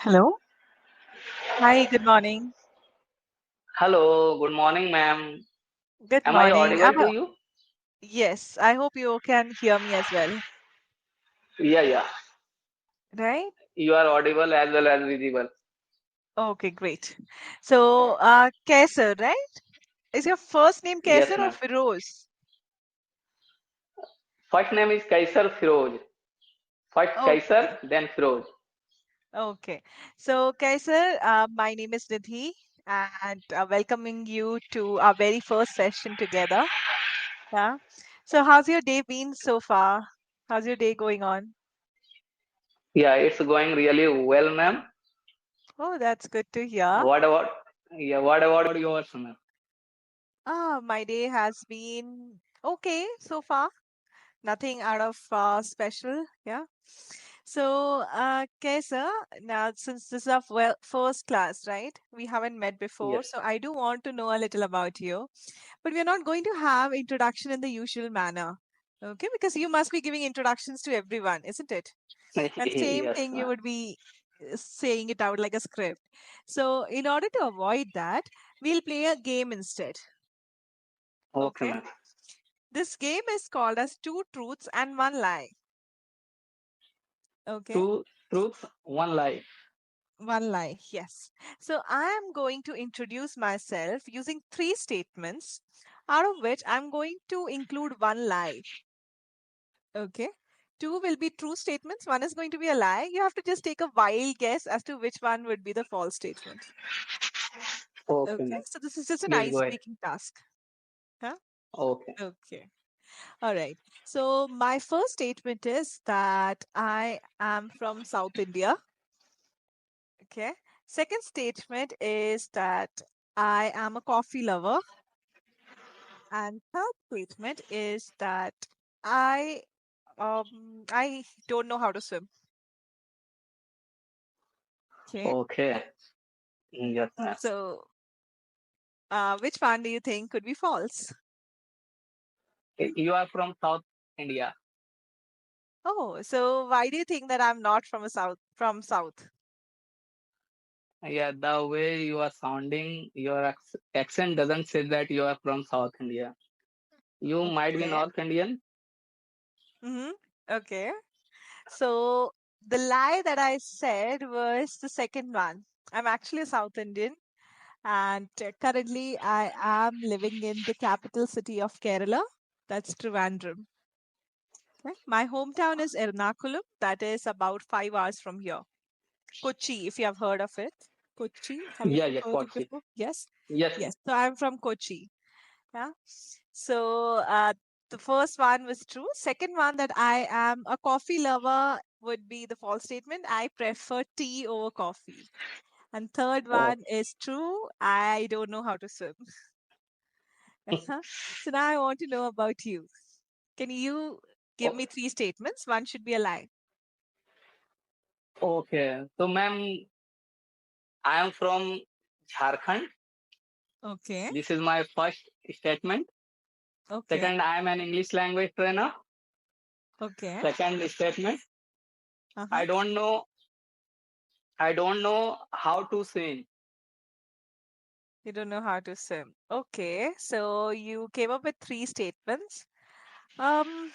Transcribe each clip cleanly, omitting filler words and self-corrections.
Hello. Hi, good morning. Hello, good morning, ma'am. Good Am I morning. audible to you? Yes, I hope you can hear me as well, Yeah. right? You are audible as well as visible. Okay, great. So, Kaiser, right? Is your first name Kaiser Yes, or ma'am. Firoz? First name is Kaiser Firoz. First Okay, Kaiser, then Firoz. okay. So, Kaiser, my name is Nidhi, and welcoming you to our very first session together. Yeah. So, how's your day been so far? How's your day going on? Yeah, it's going really well, ma'am. Oh, that's good to hear. What about what about yours, ma'am? My day has been okay so far. Nothing out of special. Yeah. So, Kesa, now since this is our first class, right? We haven't met before, Yes. so I do want to know a little about you. But we are not going to have introduction in the usual manner. Okay, because you must be giving introductions to everyone, isn't it? And same Yes, thing, you ma'am. would be saying it out like a script. So, in order to avoid that, we'll play a game instead. Okay, Okay. ma'am. This game is called as two truths and one lie. Okay. Two truths, one lie. One lie. Yes. So I am going to introduce myself using three statements, out of which I'm going to include one lie. Okay. Two will be true statements. One is going to be a lie. You have to just take a wild guess as to which one would be the false statement. Okay, Okay. ma'am. So this is just an Please go ice ahead. breaking task. Huh? Okay. Okay. All right. So my first statement is that I am from South India. Okay. Second statement is that I am a coffee lover. And third statement is that I I don't know how to swim. Okay. Okay. Yes, ma'am. So which one do you think could be false? You are from South India. Oh, so why do you think that I'm not from South? Yeah, the way you are sounding, your accent doesn't say that you are from South India. You might be Okay. North Indian. Mm-hmm. Okay. So the lie that I said was the second one. I'm actually a South Indian, and currently I am living in the capital city of Kerala. That's Trivandrum. Okay. My hometown is Ernakulam. That is about 5 hours from here. Kochi, if you have heard of it. Kochi, have you Yeah, heard it Kochi. before? Yes. Yes. Yes. So I'm from Kochi. Yeah. So the first one was true. Second one, that I am a coffee lover, would be the false statement. I prefer tea over coffee. And third Oh, one is true. I don't know how to swim. So now I want to know about you. Can you give oh, me three statements? One should be a lie. okay. So, ma'am, I am from Jharkhand. Okay. This is my first statement. Okay. Second, I am an English language trainer. Okay. Second statement, Uh-huh. I don't know. I don't know how to swim. You don't know how to swim. Okay. So you came up with three statements. Um,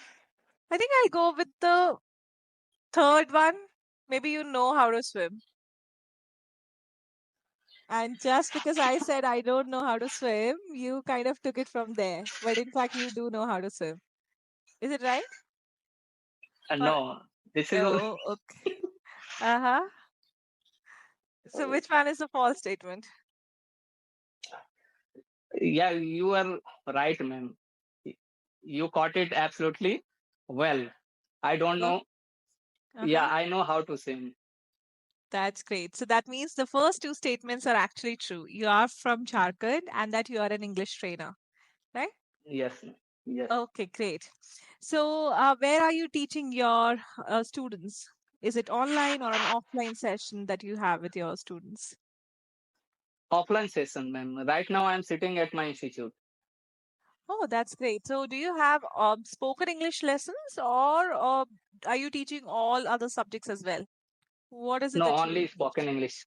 I think I'll go with the third one. Maybe you know how to swim. And just because I said I don't know how to swim, you kind of took it from there. But in fact, you do know how to swim. Is it right? Or, No, this is oh, okay. Uh-huh. So which one is the false statement? yeah. You are right, ma'am. You caught it absolutely well. I don't Oh, know. Yeah, uh-huh. I know how to swim. That's great. So that means the first two statements are actually true. You are from Jharkhand and that you are an English trainer, right? Yes, ma'am. Yes. Okay, great. So where are you teaching your students? Is it online or an offline session that you have with your students? Offline session, ma'am. Right now, I'm sitting at my institute. Oh, that's great. So do you have spoken English lessons or are you teaching all other subjects as well? What is it No, that you only English? spoken English.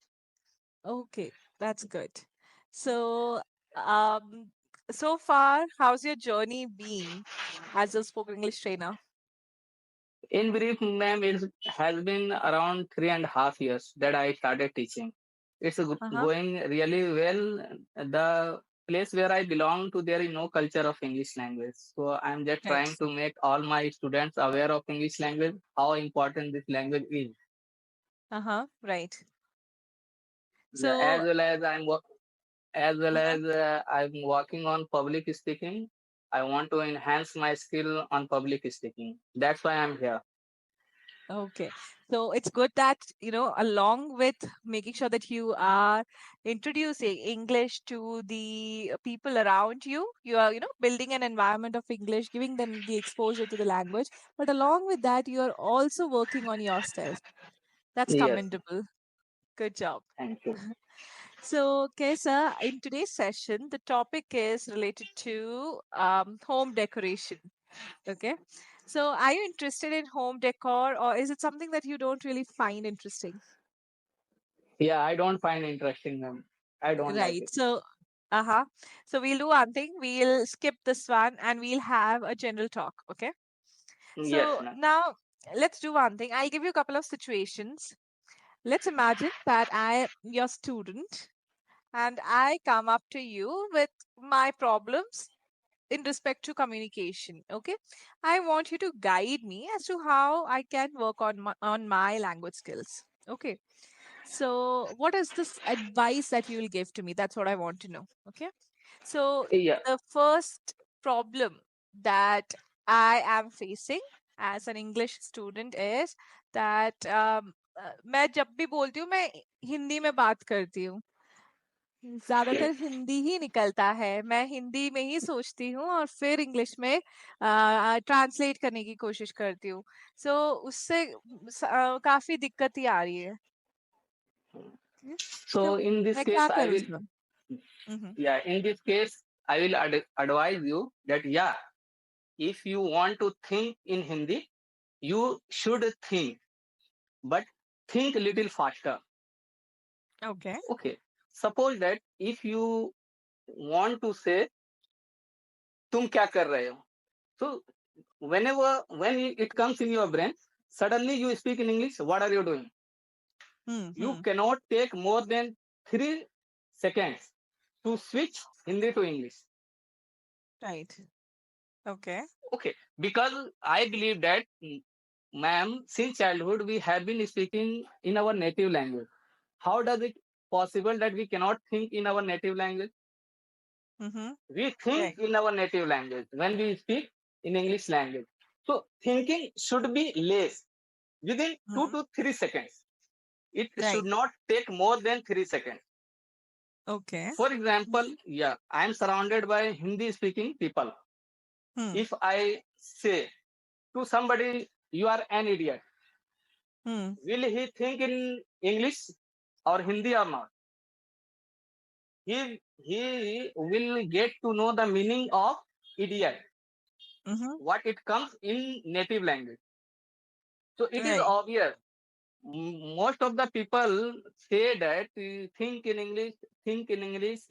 Okay, that's good. So, um, so far, how's your journey been as a spoken English trainer? In brief, ma'am, it has been around 3.5 years that I started teaching. It's Uh-huh. going really well. The place where I belong to, there is no culture of English language. So I'm just Right. trying to make all my students aware of English language, how important this language is. Uh-huh. Right. Yeah, as So, well as as well mhm. as I'm working on public speaking. I want to enhance my skill on public speaking. That's why I'm here. Okay. So it's good that, along with making sure that you are introducing English to the people around you, you are, building an environment of English, giving them the exposure to the language. But along with that, you are also working on yourself. That's Yes, commendable. Good job. thank you. So, Kesa, in today's session, the topic is related to home decoration. Okay. So, are you interested in home decor, or is it something that you don't really find interesting? Yeah, I don't find interesting them. I don't like Right. it. So, uh-huh. So, we'll do one thing. We'll skip this one and we'll have a general talk. Okay. Yes, So, ma'am. now let's do one thing. I'll give you a couple of situations. Let's imagine that I am your student and I come up to you with my problems in respect to communication. Okay. I want you to guide me as to how I can work on my language skills. Okay. So, what is this advice that you will give to me? That's what I want to know. Okay. So, Yeah. the first problem that I am facing as an English student is that मैं जब भी बोलती हूँ मैं हिंदी में बात करती हूँ ज्यादातर हिंदी ही निकलता है मैं हिंदी में ही सोचती हूँ और फिर इंग्लिश में ट्रांसलेट करने की कोशिश करती हूँ सो उससे काफी दिक्कत ही आ रही है हम्म, तो So in this मैं case, क्या I करूँ will, इसमें हम्म yeah, in this case, I will advise you that, yeah, if you want to think in Hindi, you should think, but think a little faster. Okay Okay. Suppose that if you want to say, तुम क्या कर रहे हो? So when it comes in your brain, suddenly you speak in English, what are you doing? You hmm cannot take more than 3 seconds to switch Hindi to English. Right okay Okay, because I believe that, ma'am, since childhood we have been speaking in our native language. How does it possible that we cannot think in our native language? Hmm We think right in our native language when we speak in English language. So thinking should be less, within two hmm to 3 seconds. It should right not take more than 3 seconds. Okay For example, yeah, I am surrounded by Hindi speaking people. Hmm If I say to somebody, you are an idiot, hmm will he think in English or Hindi or not? He will get to know the meaning of idiot, hmm what it comes in native language. So it is right obvious. Most of the people say that, think in English, think in English.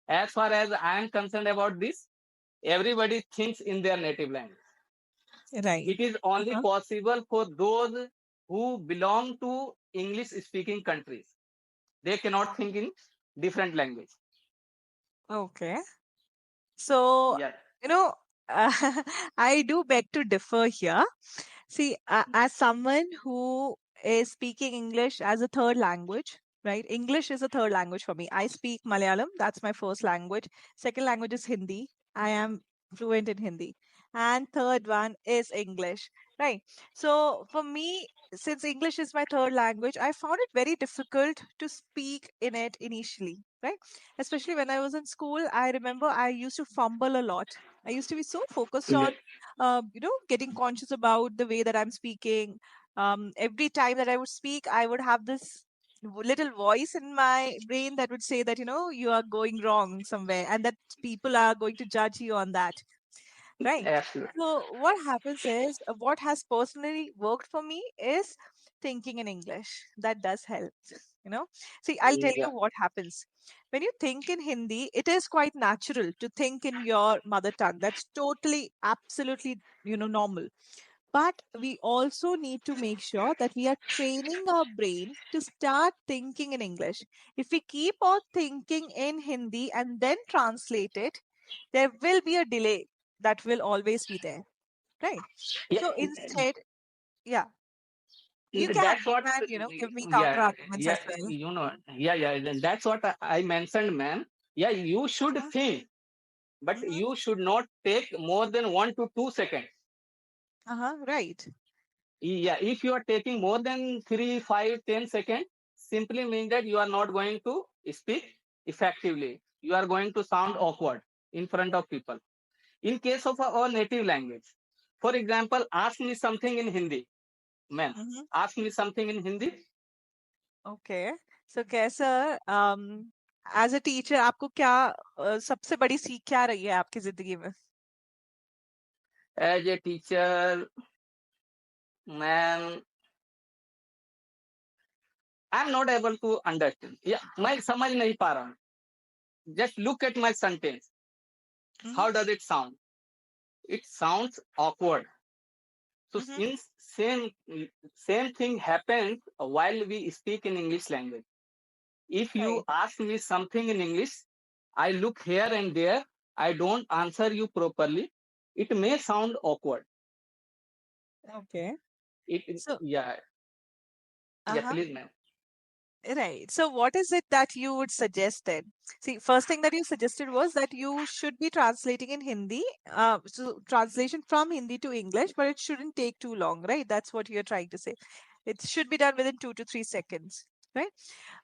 As far as I am concerned about this, everybody thinks in their native language. Right It is only possible for those who belong to English speaking countries. They cannot think in different language. Okay So, Yeah. you know, I do beg to differ here. See, as someone who is speaking English as a third language, right? English is a third language for me. I speak Malayalam, that's my first language. Second language is Hindi. I am fluent in Hindi. And third one is English, right? So, for me, since English is my third language, I found it very difficult to speak in it initially, right? Especially when I was in school, I remember I used to fumble a lot. I used to be so focused Yeah. on, getting conscious about the way that I'm speaking. Every time that I would speak, I would have this little voice in my brain that would say that, you are going wrong somewhere and that people are going to judge you on that. Right. Absolutely. So what happens is what has personally worked for me is thinking in English. That does help. You know, see, I'll tell you Yeah. what happens. When you think in Hindi, it is quite natural to think in your mother tongue. That's totally, absolutely, normal. But we also need to make sure that we are training our brain to start thinking in English. If we keep on thinking in Hindi and then translate it, there will be a delay that will always be there, right? Yeah. So instead, yeah, you That's what, can, give me counter yeah, arguments yeah, as well. that's what I mentioned, ma'am. Yeah, you should Uh-huh. think, but Hmm. you should not take more than 1 to 2 seconds. Uh-huh. Right. Yeah, if you are taking more than 3, 5, 10 seconds, simply means that you are not going to speak effectively. You are going to sound awkward in front of people. In case of our native language, for example, ask me something in Hindi, ma'am. Hmm. Ask me something in Hindi. Okay so कैसा as a teacher आपको क्या सबसे बड़ी सीख क्या रही है आपकी जिंदगी में? As a teacher, ma'am, I'm not able to understand. Yeah, मैं समझ नहीं पा रहा हूँ. Just look at my sentence. Hmm. How does it sound? It sounds awkward. So Hmm. in same thing happens while we speak in English language. If you Right. ask me something in English, I look here and there. I don't answer you properly. It may sound awkward. Okay. It So, yeah yeah uh-huh. please ma'am. Right. So, what is it that you would suggest then? See, first thing that you suggested was that you should be translating in Hindi, so translation from Hindi to English, but it shouldn't take too long, right? That's what you're trying to say. It should be done within 2 to 3 seconds, right?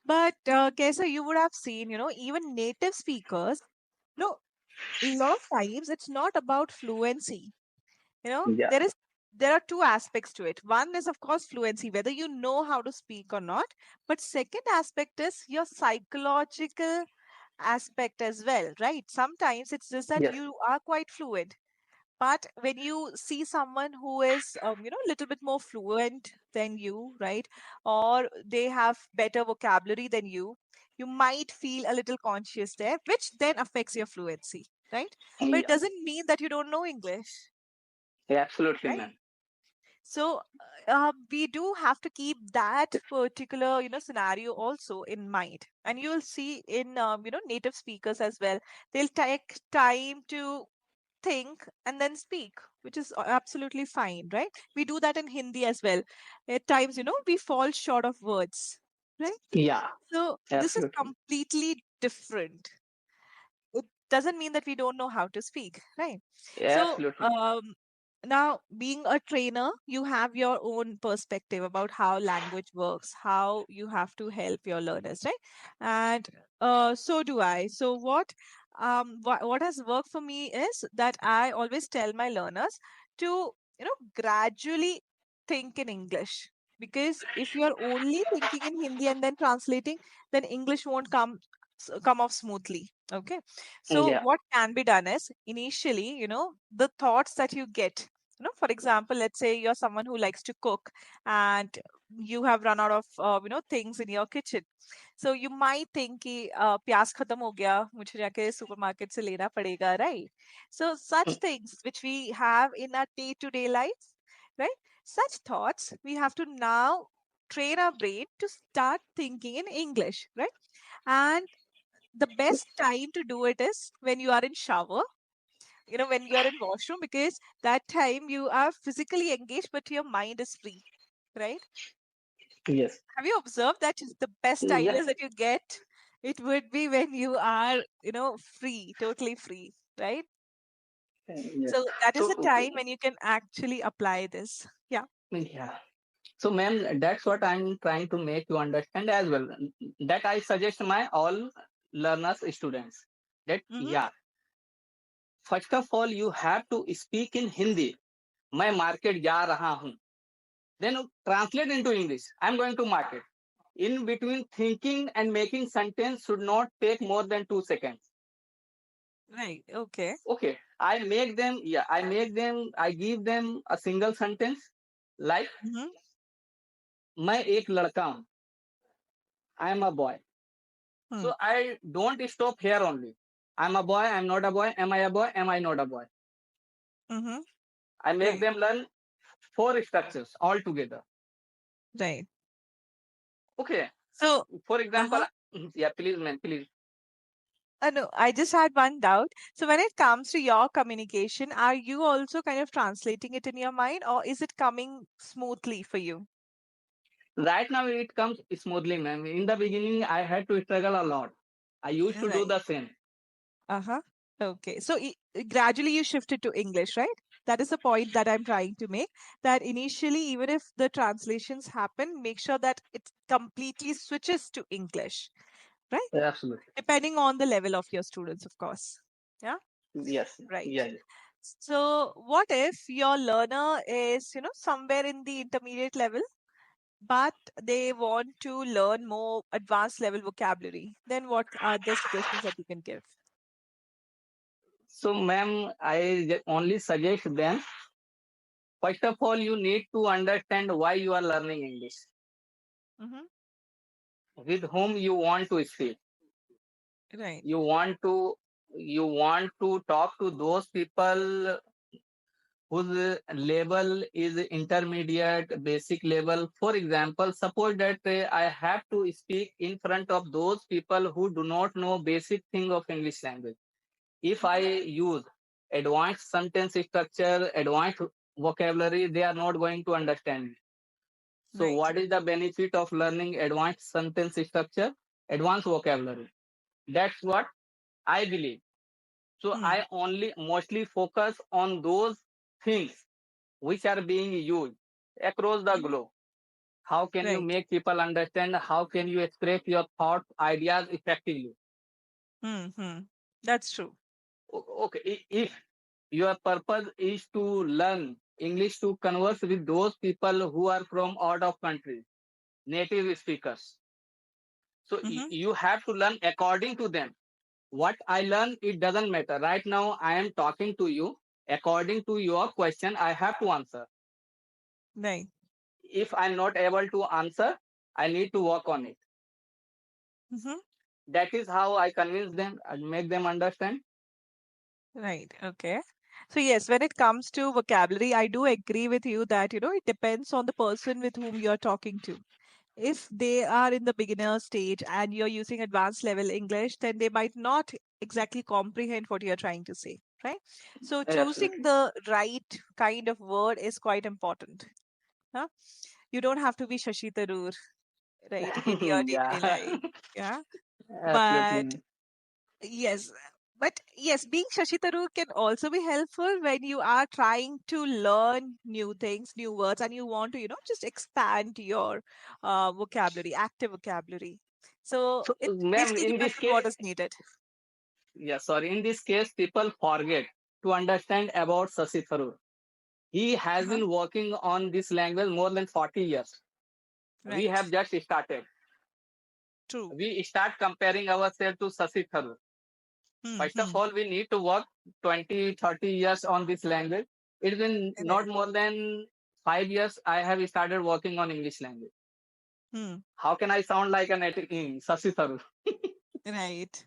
But, Kaisa, you would have seen, even native speakers, no, a lot of times it's not about fluency. Yeah. There are two aspects to it. One is of course fluency, whether you know how to speak or not, but second aspect is your psychological aspect as well, right? Sometimes it's just that Yes. you are quite fluent, but when you see someone who is a little bit more fluent than you, right, or they have better vocabulary than you might feel a little conscious there, which then affects your fluency, right? But it Yeah. doesn't mean that you don't know English, Yeah, absolutely, right? ma'am. So we do have to keep that particular scenario also in mind, and you will see in native speakers as well. They'll take time to think and then speak, which is absolutely fine, right? We do that in Hindi as well. At times, we fall short of words, right? Yeah, So this is absolutely. completely different. It doesn't mean that we don't know how to speak, right? Yeah, So absolutely. now being a trainer, you have your own perspective about how language works, how you have to help your learners, right? And so do I. So what has worked for me is that I always tell my learners to gradually think in English, because if you are only thinking in Hindi and then translating, then English won't come off smoothly. Okay. So Yeah. what can be done is initially, the thoughts that you get, for example, let's say you're someone who likes to cook and you have run out of, things in your kitchen. So you might think कि प्याज खत्म हो गया, मुझे जाके supermarket से लेना पड़ेगा, right? So such Mm. things which we have in our day-to-day life, right? Such thoughts we have to now train our brain to start thinking in English, right? And the best time to do it is when you are in shower, when you are in washroom, because that time you are physically engaged but your mind is free, right? Yes. Have you observed that the best Yeah. ideas that you get, it would be when you are free, totally free, right? Yes. So that is the So time when you can actually apply this. Yeah. yeah. So ma'am, that's what I'm trying to make you understand as well. That I suggest my all learners, students. That Mm-hmm. yeah, first of all you have to speak in Hindi. मैं market जा रहा हूँ. Then translate into English. I'm going to market. In between thinking and making sentence should not take more than 2 seconds. Right. Okay. Okay, I give them a single sentence like Mm-hmm. मैं एक लड़का हूँ, I am a boy. Hmm. So I don't stop here only. I'm a boy, I'm not a boy, am I a boy, am I not a boy? Mm-hmm. I make Right. them learn four structures all together. Right. Okay. So, For example, uh-huh. yeah, please, man, please. No, I just had one doubt. So, when it comes to your communication, are you also kind of translating it in your mind, or is it coming smoothly for you? Right now it comes smoothly, ma'am. In the beginning, I had to struggle a lot. I used to do Right. the same. Uh-huh. Okay. So, gradually you shifted to English, right? That is the point that I'm trying to make. That initially, even if the translations happen, make sure that it completely switches to English, right? Absolutely. Depending on the level of your students, of course. Yeah. Yes. Right. Yeah. So, what if your learner is, somewhere in the intermediate level, but they want to learn more advanced level vocabulary? Then, what are the suggestions that you can give? So, ma'am, only suggest them. First of all, you need to understand why you are learning English, Mm-hmm. with whom you want to speak. Right. You want to you want to talk to those people whose level is intermediate, basic level. For example, suppose that I have to speak in front of those people who do not know basic thing of English language. If I Mm-hmm. use advanced sentence structure, advanced vocabulary, they are not going to understand me. So Right. what is the benefit of learning advanced sentence structure, advanced vocabulary? That's what I believe. So Hmm. I only mostly focus on those things which are being used across the Mm-hmm. globe. How can you Right. make people understand? How can you express your thoughts, ideas effectively? Hmm. That's true. Okay, if your purpose is to learn English to converse with those people who are from out of country, native speakers, so Mm-hmm. you have to learn according to them. What I learn, it doesn't matter. Right now, I am talking to you. According to your question, I have to answer. Right. If I'm not able to answer, I need to work on it. Mm-hmm. That is how I convince them and make them understand. Right. Okay. So yes, when it comes to vocabulary, I do agree with you that, it depends on the person with whom you're talking to. If they are in the beginner stage and you're using advanced level English, then they might not exactly comprehend what you're trying to say, right? So choosing Absolutely. the right kind of word is quite important. Huh? You don't have to be Shashi Tharoor, right, in your Yeah, daily life. Yeah. But absolutely. yes, but yes, being Shashi Tharoor can also be helpful when you are trying to learn new things, new words, and you want to, just expand your vocabulary, active vocabulary. So So, it ma'am, basically in depends this on case, what is needed. yeah, sorry, in this case, people forget to understand about Sasi Tharoor. He has Uh-huh. been working on this language more than 40 years. We have Right. just started. True. We start comparing ourselves to Sasi Tharoor. First of Hmm. all, we need to work 20, 30 years on this language. It's been not Right. more than 5 years I have started working on English language. Hmm. How can I sound like a native in Sasi Tharoor? Right.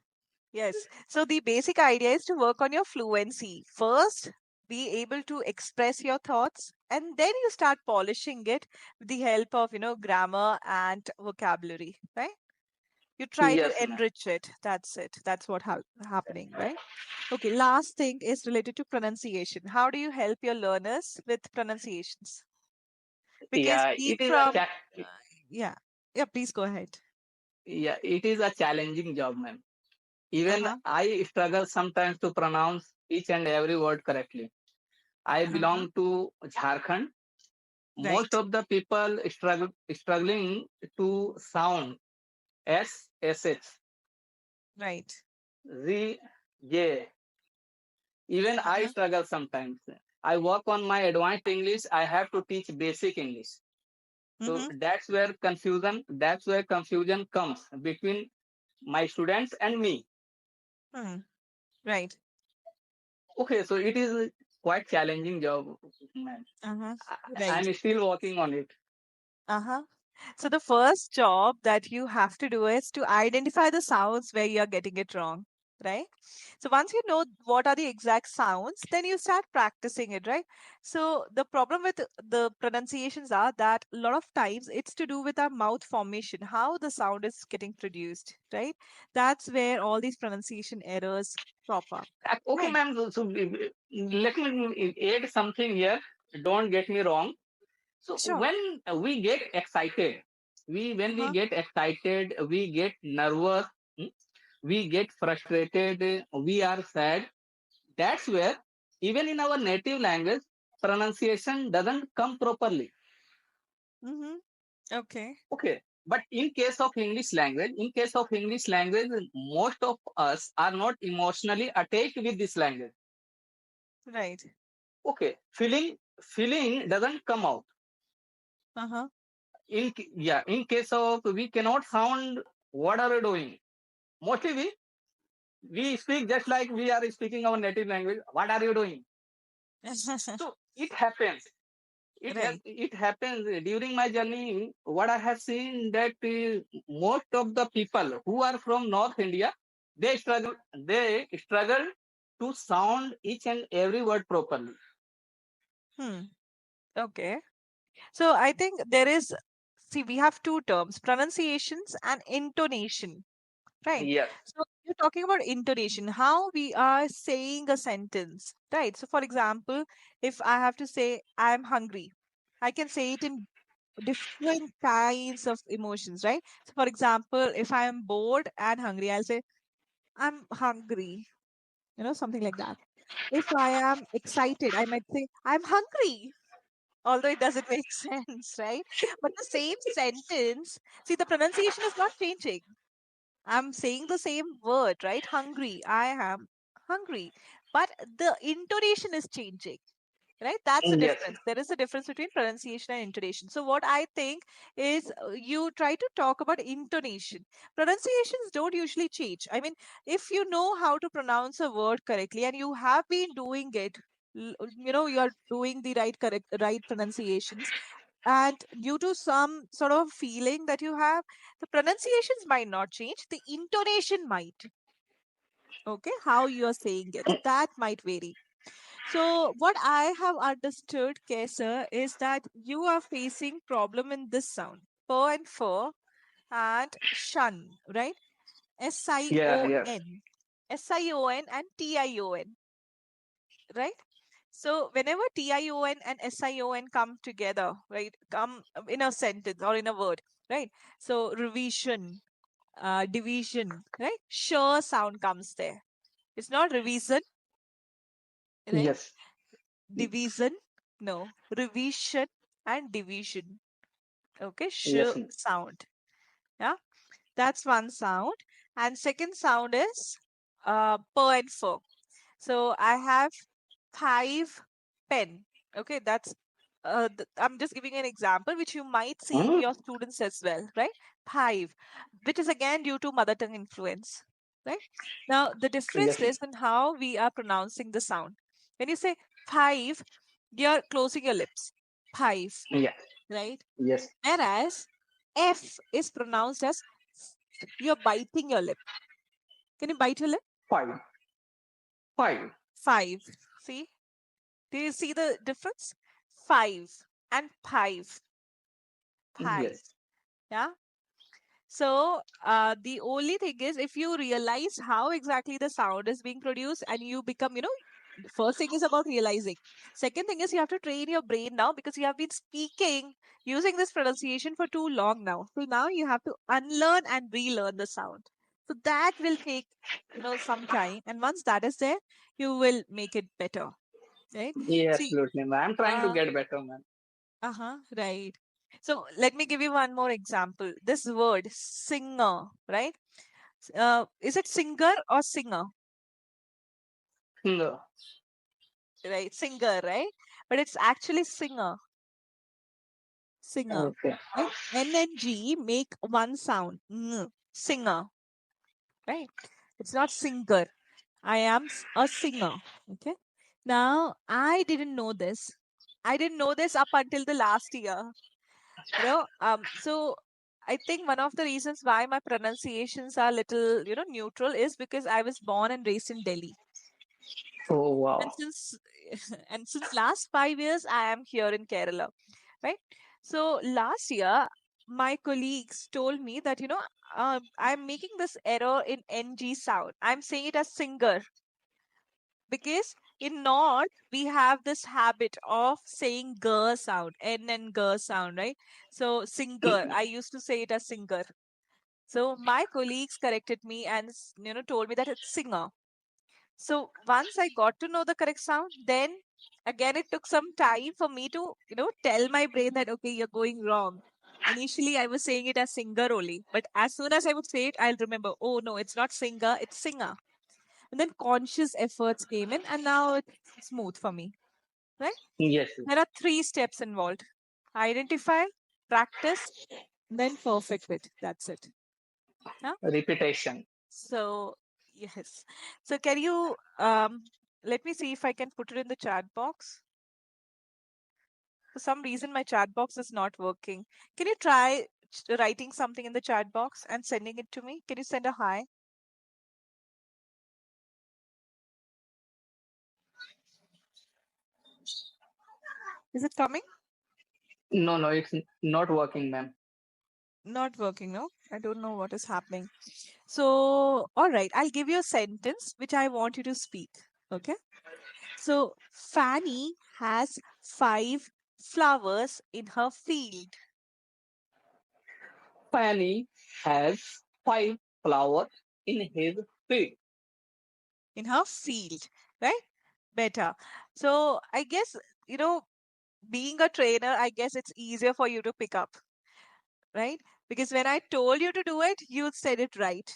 Yes. So the basic idea is to work on your fluency. First, be able to express your thoughts, and then you start polishing it with the help of, grammar and vocabulary, right? You try to Yes, ma'am. enrich it. That's it. That's what happening, right? Okay. Last thing is related to pronunciation. How do you help your learners with pronunciations? Because Yeah, being it is a from, yeah, yeah. Please go ahead. yeah, it is a challenging job, ma'am. Even Uh-huh. I struggle sometimes to pronounce each and every word correctly. I Uh-huh. belong to Jharkhand. Most Right. of the people struggling to sound SSH, Right. Z, J. Even I Uh-huh. struggle sometimes. I work on my advanced English. I have to teach basic English. So Mm-hmm. that's where confusion comes between my students and me. Hmm. Right. Okay, so it is quite challenging job, man. Uh-huh. I'm Right. still working on it. Uh-huh. So the first job that you have to do is to identify the sounds where you're getting it wrong, right? So once you know what are the exact sounds, then you start practicing it, right? So the problem with the pronunciations are that a lot of times it's to do with our mouth formation, how the sound is getting produced, right? That's where all these pronunciation errors crop up. Okay, Right. ma'am. So let me add something here. Don't get me wrong. So Sure. we get excited, when we Uh-huh. get excited, we get nervous, hmm, we get frustrated, we are sad. That's where even in our native language, pronunciation doesn't come properly. Mm-hmm. Okay. Okay. But in case of English language, most of us are not emotionally attached with this language. Right. Okay. Feeling doesn't come out. Uh-huh. In case of we cannot sound what are we doing. Mostly we speak just like we are speaking our native language. What are you doing? So it happens. Right. It happens during my journey. What I have seen that most of the people who are from North India, they struggle to sound each and every word properly. Hmm. Okay. So I think there is, see, we have two terms, pronunciations and intonation, right? Yes. So you're talking about intonation, how we are saying a sentence, right? So for example, if I have to say I'm hungry, I can say it in different kinds of emotions, right? So for example, if I am bored and hungry, I'll say I'm hungry, something like that. If I am excited, I might say I'm hungry, although it doesn't make sense, right? But the same sentence, see, the pronunciation is not changing. I'm saying the same word, right? Hungry. I am hungry. But the intonation is changing, right? That's the Yes. difference. There is a difference between pronunciation and intonation. So what I think is, you try to talk about intonation. Pronunciations don't usually change. I mean, if you know how to pronounce a word correctly and you have been doing it, you're doing the right pronunciations, and due to some sort of feeling that you have, the pronunciations might not change, the intonation might. Okay, how you are saying it, that might vary. So what I have understood, Kaiser, is that you are facing problem in this sound, per and fur, and shun, right? Yeah. Yes. Sion, Sion and Tion, right? So whenever Tion and Sion come together, right, come in a sentence or in a word, right? So revision, division, right? Sure sound comes there. It's not revision, right? Yes. Division, no. Revision and division. Okay, sh Yes. sound. Yeah, that's one sound. And second sound is per and fur. So I have five pen. Okay, that's I'm just giving an example which you might see in Hmm? your students as well, right? Five, which is again due to mother tongue influence, right? Now the difference Yes. is in how we are pronouncing the sound. When you say five, you're closing your lips. Five, Yes. right? Yes. Whereas F is pronounced as you're biting your lip. Can you bite your lip? Five. Five. Five. See? Do you see the difference? Five and five. Five. Yes. Yeah. So the only thing is, if you realize how exactly the sound is being produced and you become, the first thing is about realizing. Second thing is you have to train your brain now because you have been speaking using this pronunciation for too long now. So now you have to unlearn and relearn the sound. So that will take, some time. And once that is there, you will make it better, right? Yeah, See, absolutely, man. I'm trying to uh, get better, man. right. So let me give you one more example. This word, singer, right? Is it singer or singer? No. Right, singer, right? But it's actually singer, singer, Okay. right? N and G make one sound, singer, right? It's not singer. I am a singer. Okay. Now, I didn't know this. I didn't know this up until the last year. So I think one of the reasons why my pronunciations are little, neutral is because I was born and raised in Delhi. Oh And wow. since and since last 5 years, I am here in Kerala, right? So last year, my colleagues told me that, I'm making this error in NG sound. I'm saying it as singer because in North, we have this habit of saying g sound, N and g sound, right? So singer, I used to say it as singer. So my colleagues corrected me and told me that it's singer. So once I got to know the correct sound, then again it took some time for me to, tell my brain that okay, you're going wrong. Initially, I was saying it as singer only, but as soon as I would say it, I'll remember. Oh no, it's not singer, it's singer. And then conscious efforts came in, and now it's smooth for me. Right? Yes, There are three steps involved: identify, practice, then perfect it. That's it. Huh? repetition. So yes. So can you let me see if I can put it in the chat box. For some reason, my chat box is not working. Can you try writing something in the chat box and sending it to me? Can you send a hi? Is it coming? No, no, it's not working, ma'am. Not working, no? I don't know what is happening. So, all right, I'll give you a sentence which I want you to speak. Okay. So, Fanny has 5 flowers in her field. Fanny has 5 flowers in his field. In her field, right? Better. So, I guess, you know, being a trainer, I guess it's easier for you to pick up, right? Because when I told you to do it, you said it right.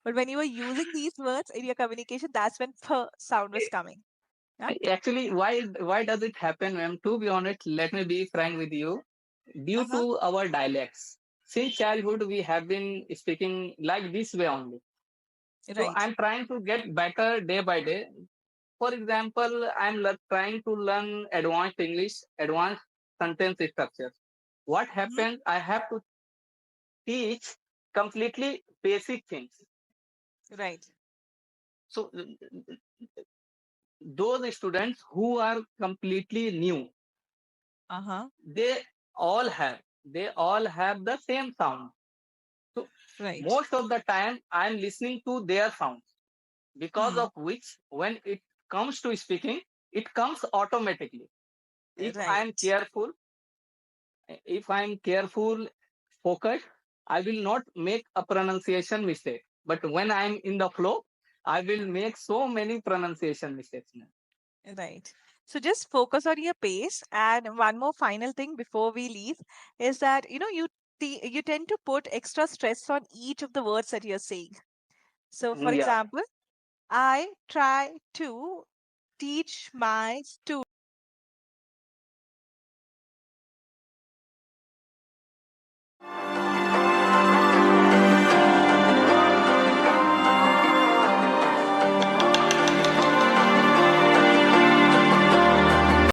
But when you were using these words in your communication, that's when sound was coming. Yeah. Actually, why does it happen, ma'am? To be honest, let me be frank with you. Due Uh-huh. to our dialects, since childhood we have been speaking like this way only. So Right. I'm trying to get better day by day. For example, I'm trying to learn advanced English, advanced sentence structure. What Mhm. happens? I have to teach completely basic things. Right. So those students who are completely new, Uh-huh. they they all have the same sound. So Right. most of the time I'm listening to their sounds, because Hmm. of which when it comes to speaking, it comes automatically. If I'm Right. careful, if I'm careful, focused, I will not make a pronunciation mistake. But when I'm in the flow, I will make so many pronunciation mistakes. Right. So just focus on your pace. And one more final thing before we leave is that, you tend to put extra stress on each of the words that you're saying. So, for Yeah. example, I try to teach my students